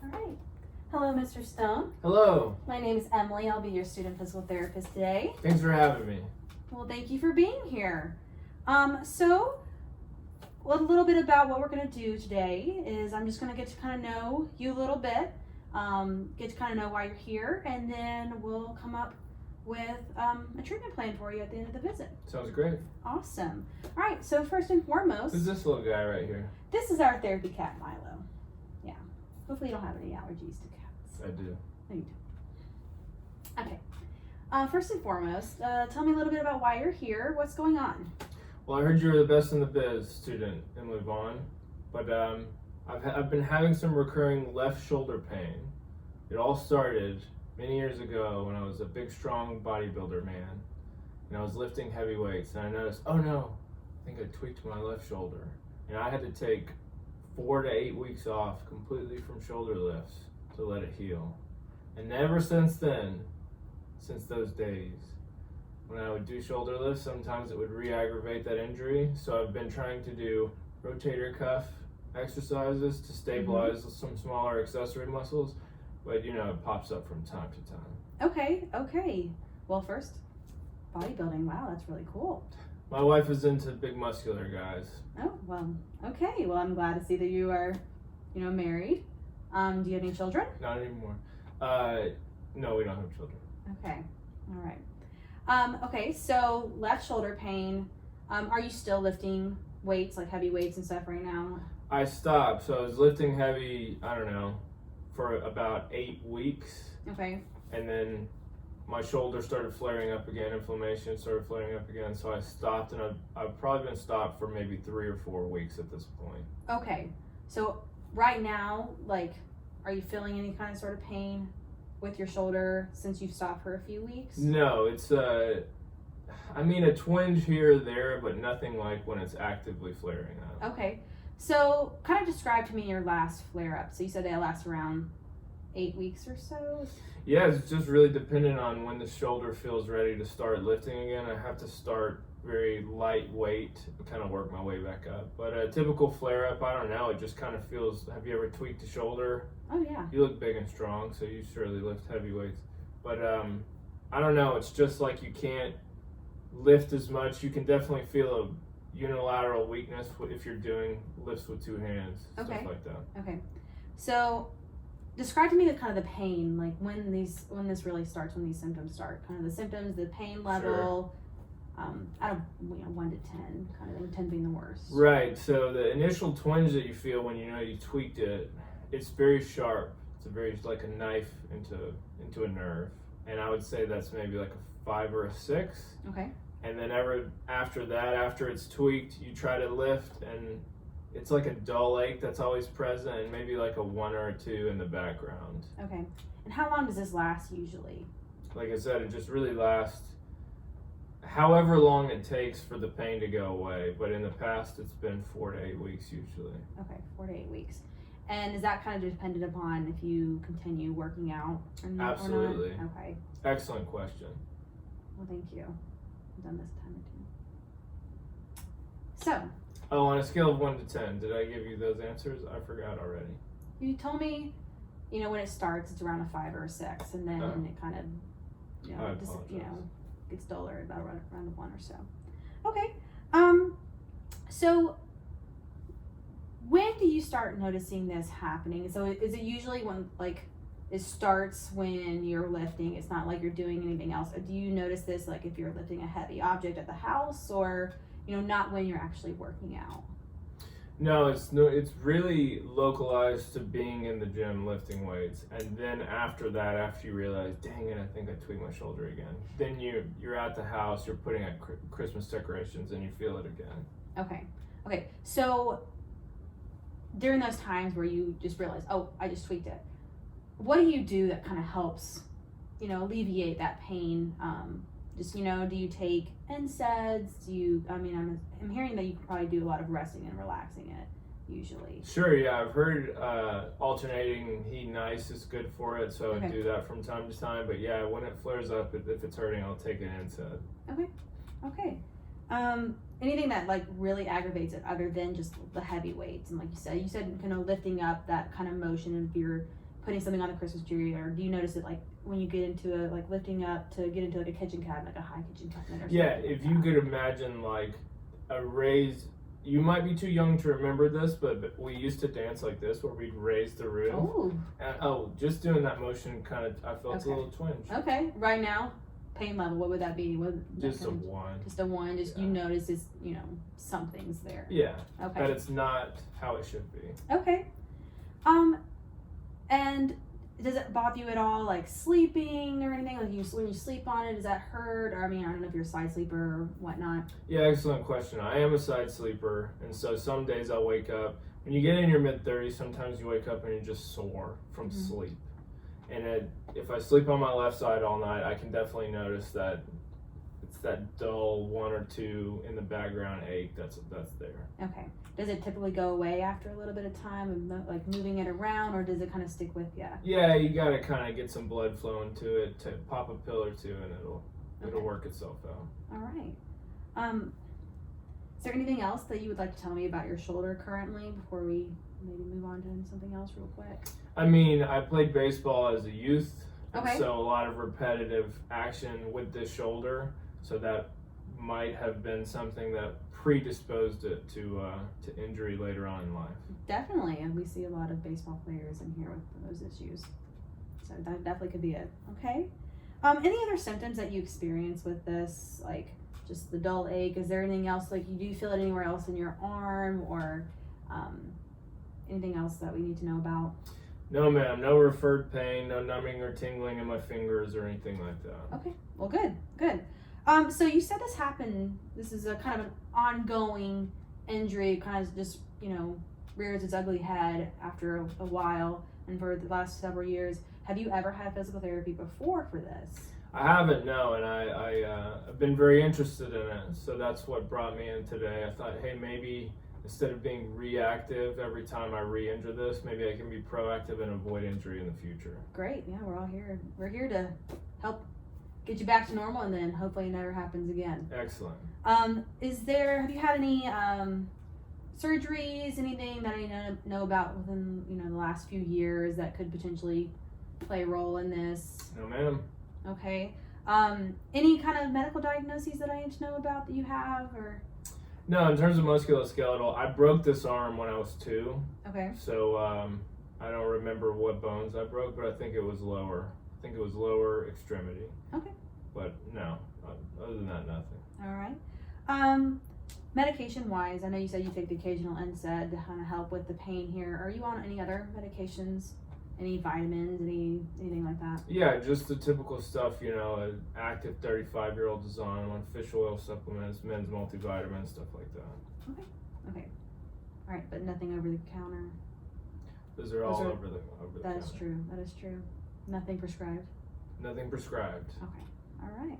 All right. Hello, Mr. Stone. Hello. My name is Emily. I'll be your student physical therapist today. Thanks for having me. Well, thank you for being here. So a little bit about what we're going to do today is I'm just going to get to kind of know you a little bit, get to kind of know why you're here, and then we'll come up with a treatment plan for you at the end of the visit. Sounds great. Awesome. All right, so first and foremost, Who's this little guy right here? this is our therapy cat, Milo. Yeah. Hopefully you don't have any allergies to cats. I do. No, you don't. Okay. First and foremost, tell me a little bit about why you're here. What's going on? Well, I heard you were the best in the biz student, Emily Vaughn, but I've been having some recurring left shoulder pain. It all started many years ago when I was a big, strong bodybuilder man, and I was lifting heavy weights, and I noticed, oh no, I think I tweaked my left shoulder, and I had to take 4 to 8 weeks off completely from shoulder lifts to let it heal. And ever since then, since those days, when I would do shoulder lifts, sometimes it would re-aggravate that injury. So I've been trying to do rotator cuff exercises to stabilize some smaller accessory muscles, but it pops up from time to time. Okay. Well, first, bodybuilding. Wow, that's really cool. My wife is into big muscular guys. Oh, well, okay. Well, I'm glad to see that you are, married. Do you have any children? Not anymore. No, we don't have children. Okay. All right. Okay, so left shoulder pain. Are you still lifting weights, like heavy weights and stuff right now? I stopped, so I was lifting heavy, for about 8 weeks. Okay. And then my shoulder started flaring up again, inflammation started flaring up again, so I stopped, and I've probably been stopped for maybe 3 or 4 weeks at this point. Okay, so right now, are you feeling any kind of sort of pain with your shoulder since you've stopped for a few weeks? No, it's a twinge here or there, but nothing like when it's actively flaring up. Okay, so kind of describe to me your last flare-up. So you said they last around 8 weeks or so? Yeah, it's just really dependent on when the shoulder feels ready to start lifting again. I have to start very lightweight, kind of work my way back up. But a typical flare-up, I don't know, it just kind of feels, have you ever tweaked a shoulder? Oh, yeah. You look big and strong, so you surely lift heavy weights. But I don't know, it's just like you can't lift as much. You can definitely feel a unilateral weakness if you're doing lifts with 2 hands, stuff like that. Okay. So describe to me the kind of the pain, like when this really starts, when these symptoms start, kind of the symptoms, the pain level. Out of 1 to 10, kind of thing, 10 being the worst. Right. So the initial twinge that you feel when you tweaked it, it's very sharp. It's like a knife into a nerve, and I would say that's maybe like a 5 or a 6. Okay. And then after that, after it's tweaked, you try to lift, and it's like a dull ache that's always present, and maybe like a 1 or a 2 in the background. Okay. And how long does this last usually? Like I said, it just really lasts however long it takes for the pain to go away. But in the past, it's been 4 to 8 weeks usually. Okay, 4 to 8 weeks. And is that kind of dependent upon if you continue working out or not? Absolutely. Or not? Okay. Excellent question. Well, thank you. I've done this time or 2. So. Oh, on a scale of 1 to 10, did I give you those answers? I forgot already. You told me, when it starts, it's around a 5 or a 6, and then it kind of, I apologize. Gets duller about around a 1 or so. Okay. So when do you start noticing this happening? So is it usually when it starts when you're lifting? It's not like you're doing anything else. Or do you notice this if you're lifting a heavy object at the house, or not when you're actually working out? No, it's really localized to being in the gym lifting weights, and then after that, after you realize, dang it, I think I tweaked my shoulder again. Then you're at the house, you're putting up Christmas decorations, and you feel it again. Okay. So during those times where you just realize, oh, I just tweaked it, what do you do that kind of helps, alleviate that pain? Do you take NSAIDs? I'm hearing that you can probably do a lot of resting and relaxing it usually. Sure, yeah, I've heard alternating heat and ice is good for it, so I do that from time to time. But yeah, when it flares up, if it's hurting, I'll take an NSAID. Okay. Anything that really aggravates it other than just the heavy weights, and like you said kind of lifting up, that kind of motion of your putting something on the Christmas tree, or do you notice it like when you get into a like lifting up to get into like a kitchen cabinet, like a high kitchen cabinet or something? Yeah, if you could imagine like a raised, you might be too young to remember this, but we used to dance like this where we'd raise the roof. Oh. And just doing that motion kind of, I felt a little twinge. Okay, right now, pain level, what would that be? Just a 1. Just a 1. Just you notice it's something's there. Yeah. Okay. But it's not how it should be. Okay. And does it bother you at all, like sleeping or anything? Like when you sleep on it, does that hurt? Or I mean, I don't know if you're a side sleeper or whatnot. Yeah, excellent question. I am a side sleeper, and so some days I'll wake up. When you get in your mid-30s, sometimes you wake up and you're just sore from sleep. And if I sleep on my left side all night, I can definitely notice that it's that dull 1 or 2 in the background ache that's there. Okay. Does it typically go away after a little bit of time of like moving it around, or does it kind of stick with you? Yeah, you got to kind of get some blood flowing to it, to pop a pill or 2, and it'll work itself out. All right. Is there anything else that you would like to tell me about your shoulder currently before we maybe move on to something else real quick? I mean, I played baseball as a youth, Okay. so a lot of repetitive action with this shoulder, so that might have been something that predisposed it to injury later on in life. Definitely, and we see a lot of baseball players in here with those issues, so that definitely could be it. Okay. Any other symptoms that you experience with this, like just the dull ache? Is there anything else, like you do feel it anywhere else in your arm, or anything else that we need to know about? No, ma'am. No referred pain, no numbing or tingling in my fingers or anything like that. Okay. Well, good. So you said this happened. This is a kind of an ongoing injury. It kind of just rears its ugly head after a while, and for the last several years. Have you ever had physical therapy before for this? I haven't, no, and I've been very interested in it, so that's what brought me in today. I thought, hey, maybe instead of being reactive every time I re-injure this, maybe I can be proactive and avoid injury in the future. Great, yeah, we're all here. We're here to help get you back to normal, and then hopefully it never happens again. Excellent. Have you had any surgeries, anything that I know about within the last few years that could potentially play a role in this? No, ma'am. Okay. Any kind of medical diagnoses that I need to know about that you have, or? No, in terms of musculoskeletal, I broke this arm when I was 2. Okay. So I don't remember what bones I broke, but I think it was lower. I think it was lower extremity. Okay. But no, other than that, nothing. All right. Medication-wise, I know you said you take the occasional NSAID to kind of help with the pain here. Are you on any other medications? Any vitamins, anything like that? Yeah, just the typical stuff, an active 35-year-old is on fish oil supplements, men's multivitamins, stuff like that. Okay. All right, but nothing over the counter? Those are all over the That counter. That is true. Nothing prescribed? Nothing prescribed. Okay. All right.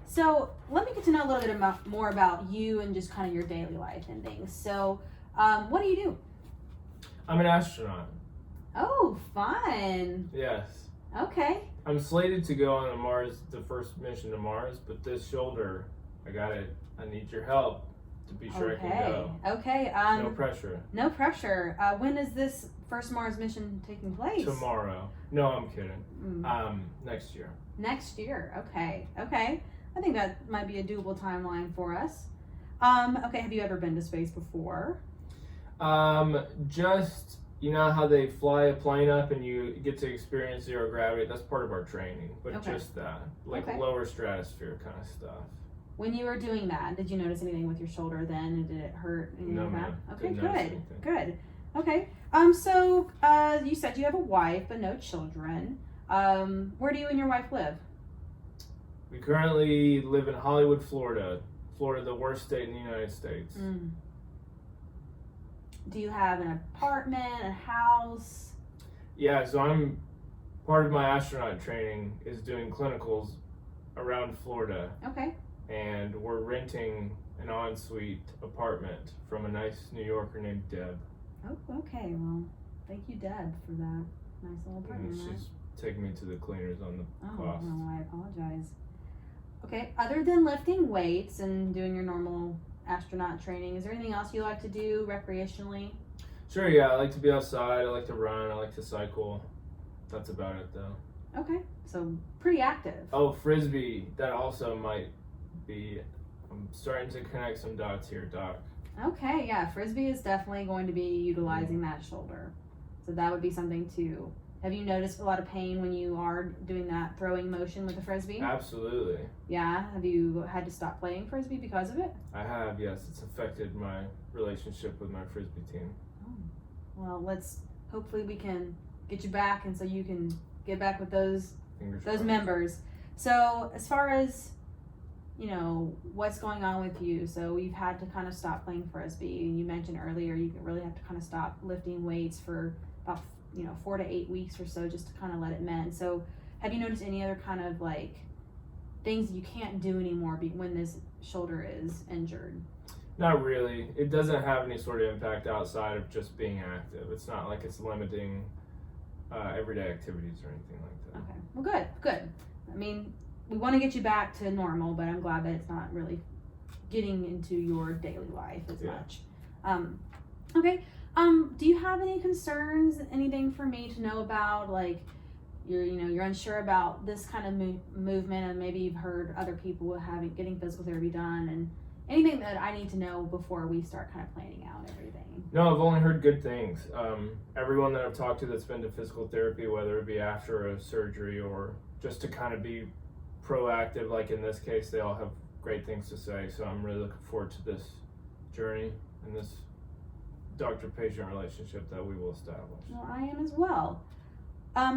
So let me get to know a little bit more about you and just kind of your daily life and things. So what do you do? I'm an astronaut. Oh, fun. Yes. Okay. I'm slated to go on the first mission to Mars, but this shoulder, I need your help to be sure I can go. Okay. No pressure. No pressure. When is this first Mars mission taking place? Tomorrow. No, I'm kidding. Next year. Next year. Okay. I think that might be a doable timeline for us. Okay. Have you ever been to space before? Just, how they fly a plane up and you get to experience zero gravity. That's part of our training, but just that, lower stratosphere kind of stuff. When you were doing that, did you notice anything with your shoulder then? Did it hurt? No, ma'am. Okay, good. Okay. So you said you have a wife but no children. Where do you and your wife live? We currently live in Hollywood, Florida. Florida, the worst state in the United States. Do you have an apartment, a house? Yeah, so part of my astronaut training is doing clinicals around Florida. Okay. And we're renting an ensuite apartment from a nice New Yorker named Deb. Oh, okay. Well, thank you, Deb, for that nice little apartment. She's taking me to the cleaners on the cost. Oh, no, I apologize. Okay, other than lifting weights and doing your normal astronaut training, is there anything else you like to do recreationally? Sure, yeah, I like to be outside, I like to run, I like to cycle. That's about it, though. Okay, so pretty active. Oh, Frisbee, that also might be, I'm starting to connect some dots here, Doc. Okay, yeah, Frisbee is definitely going to be utilizing that shoulder. So that would be something to. Have you noticed a lot of pain when you are doing that throwing motion with the Frisbee? Absolutely. Yeah, have you had to stop playing Frisbee because of it? I have, yes. It's affected my relationship with my Frisbee team. Well, hopefully we can get you back, and so you can get back with those Crossed. members. So as far as what's going on with you, so you've had to kind of stop playing Frisbee, and you mentioned earlier you really have to kind of stop lifting weights for about 4 to 8 weeks or so, just to kind of let it mend. So have you noticed any other kind of like things you can't do anymore when this shoulder is injured? Not really. It doesn't have any sort of impact outside of just being active. It's not like it's limiting everyday activities or anything like that. Okay, well good. I mean, we want to get you back to normal, but I'm glad that it's not really getting into your daily life as much. Okay. Do you have any concerns, anything for me to know about? Like, you're unsure about this kind of movement, and maybe you've heard other people getting physical therapy done, and anything that I need to know before we start kind of planning out everything. No, I've only heard good things. Everyone that I've talked to that's been to physical therapy, whether it be after a surgery or just to kind of be proactive, like in this case, they all have great things to say. So I'm really looking forward to this journey and this doctor-patient relationship that we will establish. Well, I am as well.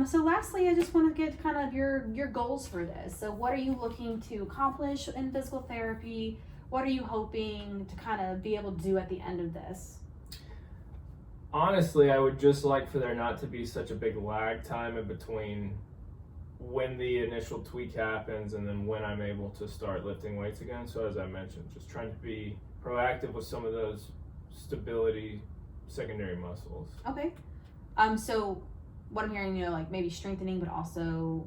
So lastly, I just want to get kind of your goals for this. So what are you looking to accomplish in physical therapy? What are you hoping to kind of be able to do at the end of this? Honestly, I would just like for there not to be such a big lag time in between when the initial tweak happens and then when I'm able to start lifting weights again. So as I mentioned, just trying to be proactive with some of those stability secondary muscles. Okay. So what I'm hearing, like maybe strengthening, but also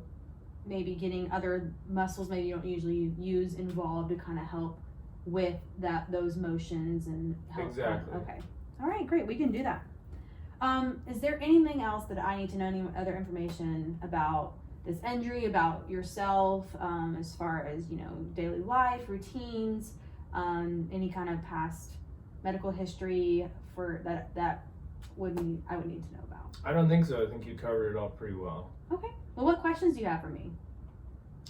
maybe getting other muscles maybe you don't usually use involved to kind of help with those motions and help. Exactly. Okay. All right, great. We can do that. Is there anything else that I need to know, any other information about this injury, about yourself, as far as, daily life, routines, any kind of past medical history for that I would need to know about? I don't think so. I think you covered it all pretty well. Okay. Well, what questions do you have for me?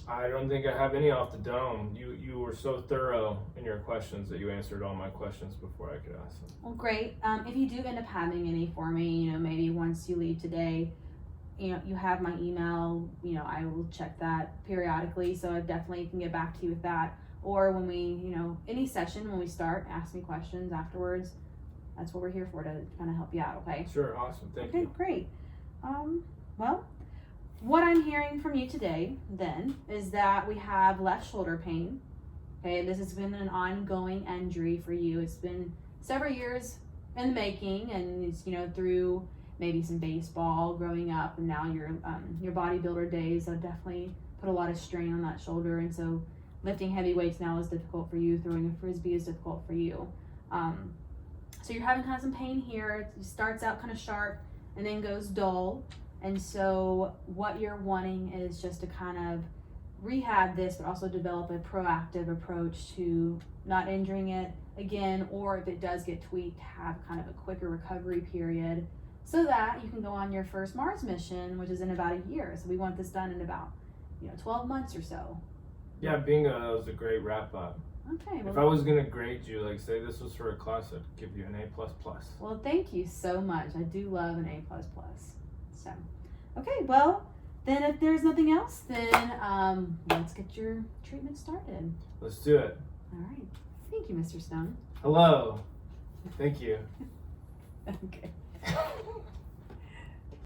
I don't think I have any off the dome. You were so thorough in your questions that you answered all my questions before I could ask them. Well, great. If you do end up having any for me, maybe once you leave today, you have my email. I will check that periodically, so I definitely can get back to you with that. Or when we, any session when we start, ask me questions afterwards. That's what we're here for, to kind of help you out. Okay. Sure. Awesome. Thank you. Okay, great. Well, what I'm hearing from you today then is that we have left shoulder pain. Okay, this has been an ongoing injury for you. It's been several years in the making, and it's through maybe some baseball growing up, and now your bodybuilder days have definitely put a lot of strain on that shoulder, and so lifting heavy weights now is difficult for you. Throwing a Frisbee is difficult for you. So you're having kind of some pain here. It starts out kind of sharp and then goes dull. And so what you're wanting is just to kind of rehab this, but also develop a proactive approach to not injuring it again, or if it does get tweaked, have kind of a quicker recovery period so that you can go on your first Mars mission, which is in about a year. So we want this done in about 12 months or so. Yeah, bingo. That was a great wrap up. Okay. If I was gonna grade you, like say this was for a class, I'd give you an A++. Well, thank you so much. I do love an A++. So, okay, well, then if there's nothing else, then let's get your treatment started. Let's do it. All right. Thank you, Mr. Stone. Hello. Thank you. Okay.